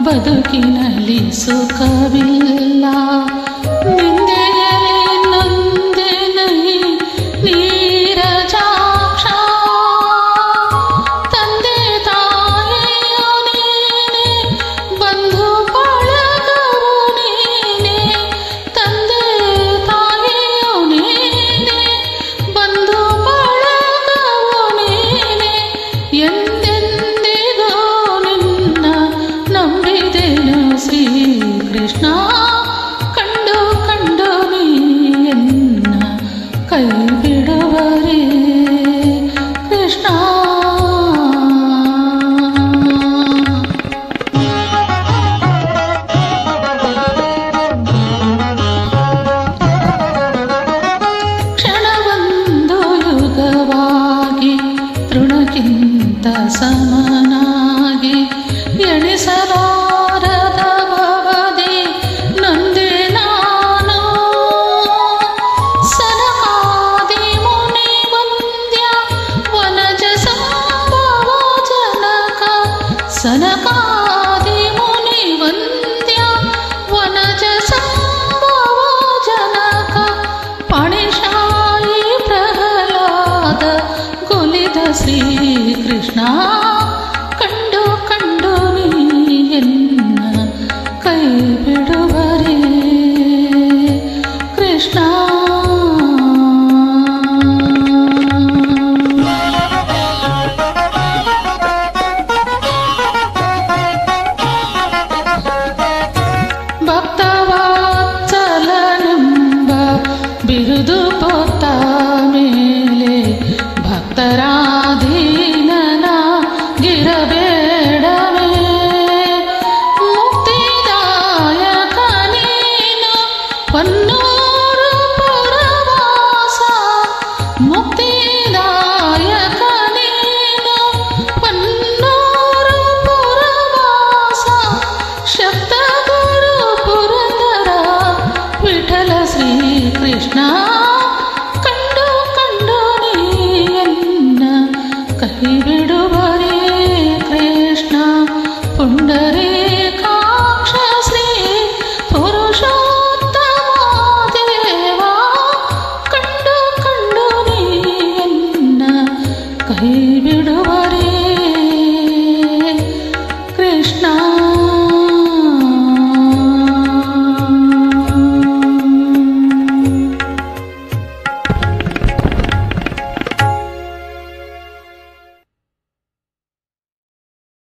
ಬದುಕಿನಲ್ಲಿ ಸುಖವಿಲ್ಲ ನಿಂದೆಯಲಿ ನೊಂದೆನೈ ನೀರಜಾಕ್ಷ ತಂದೆ ತಾಯಿಯು ನೀನೆ ಬಂಧು ಬಳಗವು ನೀನೆ ತಂದೆ ತಾಯಿಯು ನೀನೆ ಬಂಧು ಬಳಗವು ನೀನೆ ಎಂದೆಂದಿಗೂ ನಿನ್ನ ನಂಬಿದೆನು ಶ್ರೀ ಕೃಷ್ಣ ಕಂಡು ಕಂಡು ನೀಯನ್ನ ಕೈ ಬಿಡುವರೇ ಕೃಷ್ಣ ಕ್ಷಣವೊಂದು ಯುಗವಾಗಿ ತೃಣಕ್ಕಿಂತ ಸಮನಾಗಿ ಎಣಿಸಲಾರದ ಭವದಿ ನೊಂದೆ ನಾನು ಸನಕಾದಿ ಮುನಿ ವಂದ್ಯ ವನಜ ಸಂಭವ ಜನಕ ಸನಕಾದಿ ಮುನಿ ವಂದ್ಯ ವನಜ ಸಂಭವ ಜನಕ ಪಣಿಶಾಯಿ ಪ್ರಹ್ಲಾದ ಗೊಲಿದ ಶ್ರೀ ಕೃಷ್ಣ ಕಂಡು ಕಂಡು ನೀಯನ್ನ ಕೈ ಬಿಡುವರೇ ಕೃಷ್ಣ ಭಕ್ತವಾತ್ಸಲನೆಂಬ ಬಿರುದು ಪೊತ್ತ ಮೇಲೆ ಭಕ್ತರಾಧೀನನ ಗಿರಬೇಡವೇ ಮುಕ್ತಿದಾಯಕ ನೀನು ಹೊನ್ನೂರು ಪುರವಾಸ ಮುಕ್ತಿದಾಯಕ ನೀನು ಹೊನ್ನೂರು ಪುರವಾಸ ಶಬ್ದ ಗುರು ಪುರಂದರ ವಿಠಲ ಶ್ರೀ ಕೃಷ್ಣ